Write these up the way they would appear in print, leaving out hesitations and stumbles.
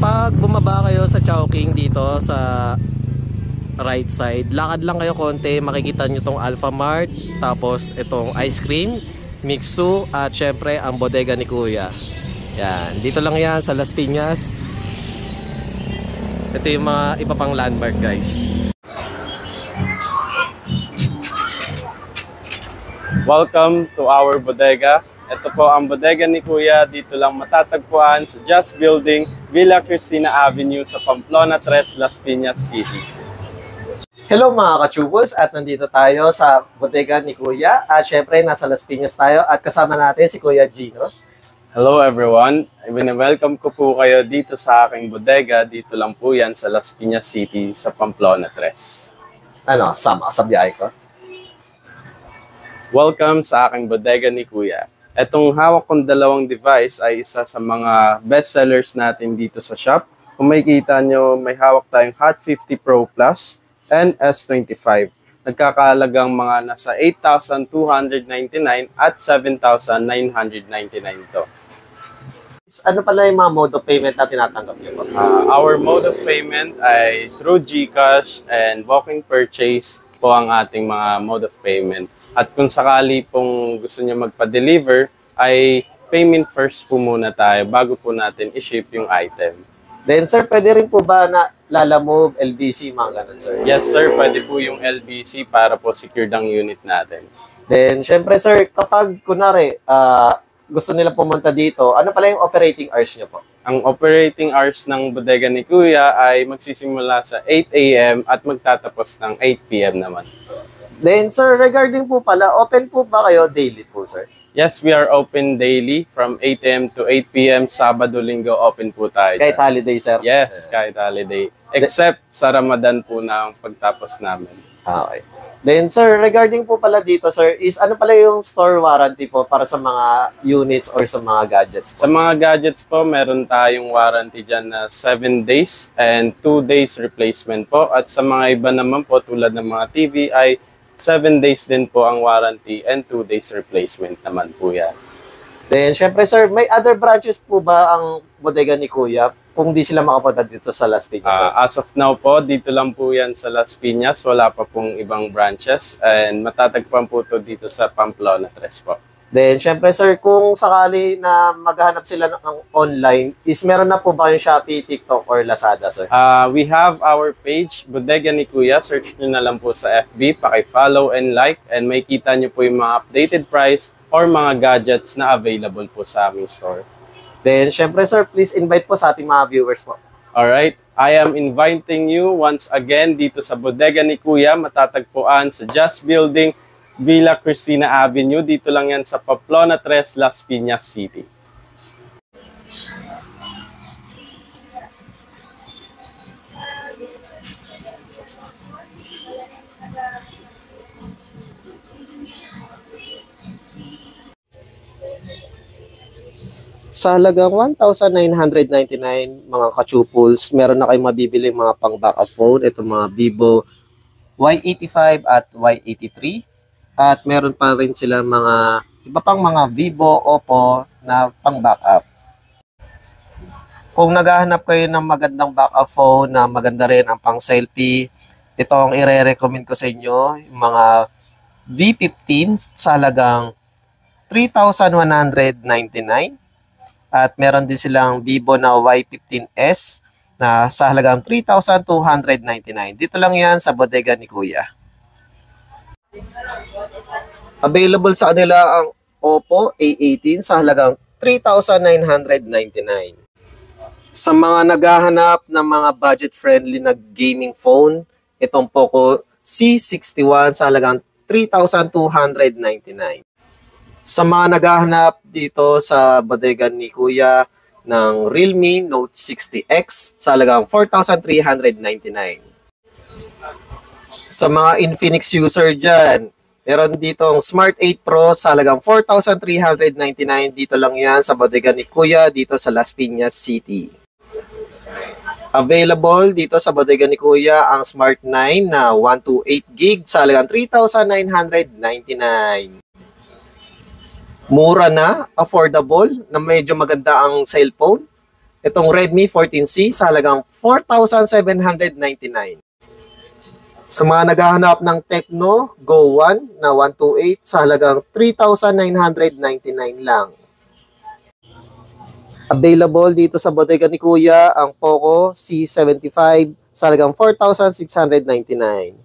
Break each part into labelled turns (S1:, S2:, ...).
S1: Pag bumaba kayo sa Chowking dito sa right side, lakad lang kayo konti, makikita nyo tong Alfamart, tapos itong ice cream, Mixu, at syempre ang bodega ni Kuya. Yan, dito lang yan sa Las Piñas. Ito yung mga iba pang landmark, guys.
S2: Welcome to our bodega. Ito po ang bodega ni Kuya. Dito lang matatagpuan sa Just Building, Villa Cristina Avenue sa Pamplona 3, Las Piñas City.
S1: Hello mga kachubos, at nandito tayo sa bodega ni Kuya. At syempre nasa Las Piñas tayo at kasama natin si Kuya Gino.
S2: Hello everyone. Welcome ko po kayo dito sa aking bodega. Dito lang po yan sa Las Piñas City sa Pamplona 3.
S1: Ano, sama sa biyahe ko?
S2: Welcome sa aking bodega ni Kuya. Etong hawak kong dalawang device ay isa sa mga best sellers natin dito sa shop. Kung makikita nyo, may hawak tayong Hot 50 Pro Plus and S25. Nagkakahalagang mga nasa 8,299 at 7,999 to.
S1: Ano pala yung mga mode of payment na tinatanggap nyo?
S2: Our mode of payment ay through GCash and walk-in purchase po ang ating mga mode of payment. At kung sakali pong gusto niyo magpa-deliver, ay payment first po muna tayo bago po natin i-ship yung item.
S1: Then sir, pwede rin po ba na Lalamove, LBC, mga ganun sir?
S2: Yes sir, pwede po yung LBC para po secured ang unit natin.
S1: Then syempre sir, kapag kunwari gusto nila pumunta dito, ano pala yung operating hours nyo po?
S2: Ang operating hours ng bodega ni Kuya ay magsisimula sa 8 AM at magtatapos ng 8 PM naman.
S1: Then sir, regarding po pala, open po ba kayo daily po sir?
S2: Yes, we are open daily from 8 AM to 8 PM. Sabado, Linggo, open po tayo.
S1: Kahit holiday sir?
S2: Yes, kahit holiday. Except sa Ramadan po na ang pagtapos namin.
S1: Okay. Then sir, regarding po pala dito sir, is ano pala yung store warranty po para sa mga units or sa mga gadgets po?
S2: Sa mga gadgets po, meron tayong warranty dyan na 7 days and 2 days replacement po. At sa mga iba naman po, tulad ng mga TV, ay 7 days din po ang warranty and 2 days replacement naman po yan.
S1: Then, syempre sir, may other branches po ba ang bodega ni Kuya kung di sila makapunta dito sa Las Piñas?
S2: As of now po, dito lang po yan sa Las Piñas. Wala pa pong ibang branches and matatagpuan po to dito sa Pamplona 3 po.
S1: Then, syempre sir, kung sakali na maghahanap sila ng online, is meron na po ba yung Shopee, TikTok, or Lazada sir?
S2: We have our page, Bodega ni Kuya. Search nyo na lang po sa FB, paki-follow and like, and may kita nyo po yung mga updated price or mga gadgets na available po sa aming store.
S1: Then, syempre sir, please invite po sa ating mga viewers po.
S2: Alright, I am inviting you once again dito sa Bodega ni Kuya. Matatagpuan sa Just Building, Villa Cristina Avenue. Dito lang yan sa Pamplona 3, Las Piñas City.
S1: Sa halagang 1,999 mga kachupuls, meron na kayong mabibili mga pang backup phone. Ito mga Vivo Y85 at Y83. At meron pa rin sila mga iba pang mga Vivo, Oppo na pang backup. Kung naghahanap kayo ng magandang backup phone na maganda rin ang pang selfie, ito ang ire-recommend ko sa inyo, yung mga V15 sa halagang 3,199. At meron din silang Vivo na Y15s na sa halagang 3,299. Dito lang yan sa bodega ni Kuya. Available sa kanila ang Oppo A18 sa halagang 3,999. Sa mga naghahanap ng mga budget-friendly na gaming phone, itong Poco C61 sa halagang 3,299. Sa mga naghahanap dito sa bodega ni Kuya ng Realme Note 60X sa halagang 4,399. Sa mga Infinix user dyan, meron ditong Smart 8 Pro sa halagang 4,399. Dito lang yan sa bodega ni Kuya dito sa Las Piñas City. Available dito sa bodega ni Kuya ang Smart 9 na 128GB sa halagang 3,999. Mura na, affordable, na medyo maganda ang cellphone. Itong Redmi 14C sa halagang 4,799. Sa mga naghahanap ng Tecno Go 1 na 128 sa halagang 3,999 lang. Available dito sa bodega ni Kuya ang Poco C75 sa halagang 4,699.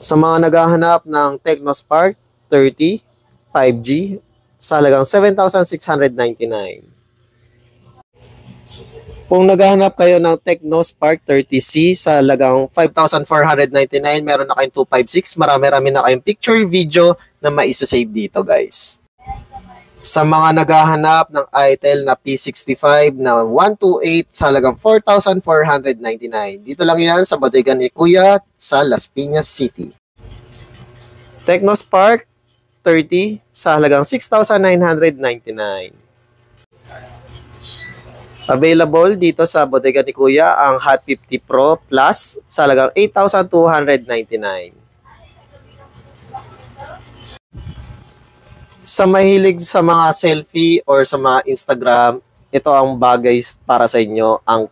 S1: Sa mga naghahanap ng Tecno Spark 30 5G sa halagang 7,699. Kung naghahanap kayo ng Tecno Spark 30C sa halagang 5,499, meron na kayong 256. Marami-rami na kayong picture, video na maisa-save dito, guys. Sa mga naghahanap ng Itel na P65 na 128 sa halagang 4,499. Dito lang yan sa bodega ni Kuya sa Las Piñas City. Tecno Spark 30 sa halagang 6,999. Available dito sa bodega ni Kuya ang Hot 50 Pro Plus sa halagang 8,299. Sa mahilig sa mga selfie or sa mga Instagram, ito ang bagay para sa inyo, ang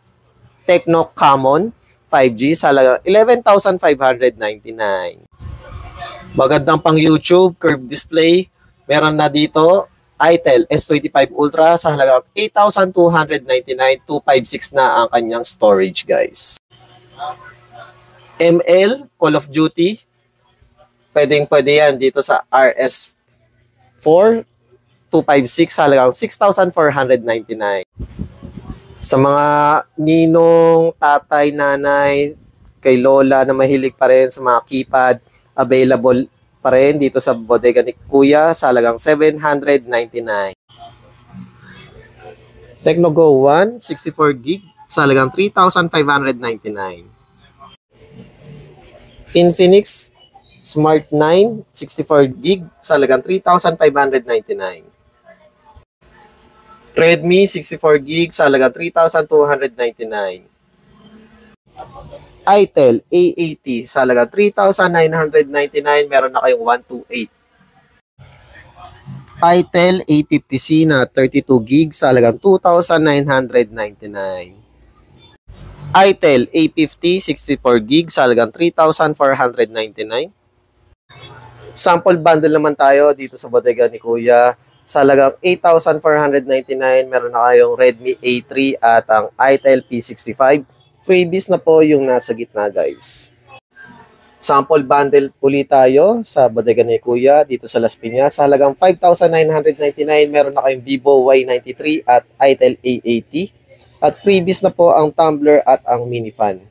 S1: Tecno Camon 5G sa halagang 11,599. Magandang pang YouTube, curved display, meron na dito Itel S25 Ultra sa halagang 8,299, 256 na ang kanyang storage, guys. ML Call of Duty, pwede yan dito sa RS4 256 sa halagang 6,499. Sa mga ninong, tatay, nanay, kay lola na mahilig pa rin sa mga keypad, available pa rin dito sa bodega ni Kuya sa halagang 799. Tecno Go 1 64GB sa halagang 3,599. Infinix Smart 9 64GB sa halagang 3,599. Redmi 64GB sa halagang 3,299. Itel A80 sa halagang 3,999, meron na kayong 128. Itel A50C na 32GB sa halagang 2,999. Itel A50 64GB sa halagang 3,499. Sample bundle naman tayo dito sa bodega ni Kuya sa halagang 8,499, meron na kayong Redmi A3 at ang Itel P65. Freebies na po yung nasa gitna, guys. Sample bundle ulit tayo sa bodega ni Kuya dito sa Las Piñas. Sa halagang 5,999, meron na kayong Vivo Y93 at Itel A80. At freebies na po ang tumbler at ang mini fan.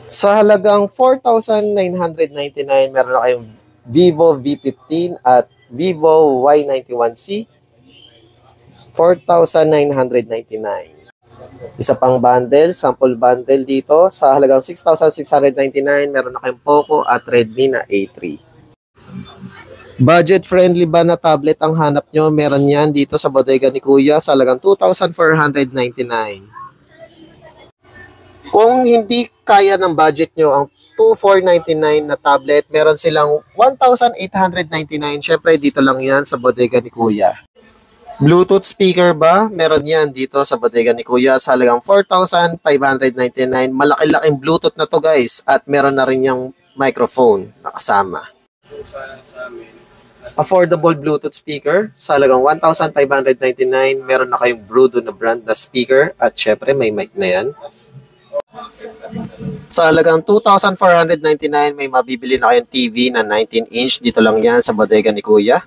S1: Sa halagang 4,999, meron na kayong Vivo V15 at Vivo Y91C. 4,999. Isa pang bundle, sample bundle dito sa halagang 6,699, meron na kayong Poco at Redmi na A3. Budget friendly ba na tablet ang hanap nyo? Meron yan dito sa bodega ni Kuya sa halagang 2,499. Kung hindi kaya ng budget nyo ang 2,499 na tablet, meron silang 1,899. Syempre dito lang yan sa bodega ni Kuya. Bluetooth speaker ba? Meron yan dito sa bodega ni Kuya sa halagang 4,599. Malaki-laking Bluetooth na to, guys. At meron na rin yung microphone na kasama. Affordable Bluetooth speaker sa halagang 1,599. Meron na kayong Brudo na brand na speaker. At syempre may mic na yan. Sa halagang 2,499, may mabibili na kayong TV na 19-inch. Dito lang yan sa bodega ni Kuya.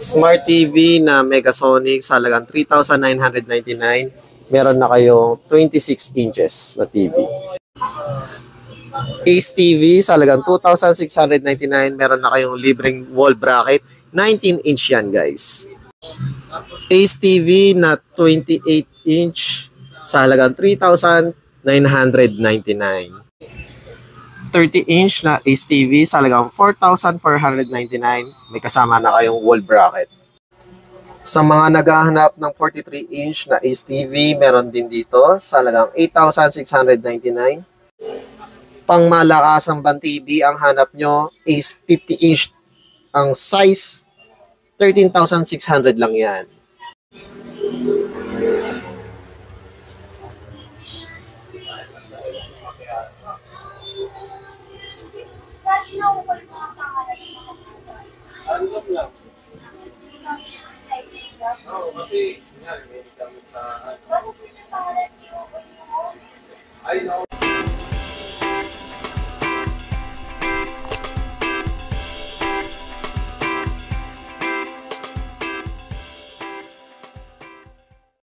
S1: Smart TV na Megasonic sa halagang 3,999. Meron na kayong 26 inches na TV. Ace TV sa halagang 2,699. Meron na kayong libreng wall bracket. 19-inch yan, guys. Ace TV na 28-inch sa halagang 3,999. 30-inch na Ace TV sa halagang 4,499. May kasama na kayong wall bracket. Sa mga naghahanap ng 43-inch na Ace TV, meron din dito sa halagang 8,699. Pang malakasang band TV ang hanap nyo, Ace 50-inch ang size, 13,600 lang yan.
S2: Random lang. Oo, kasi, may gamit sa, I know.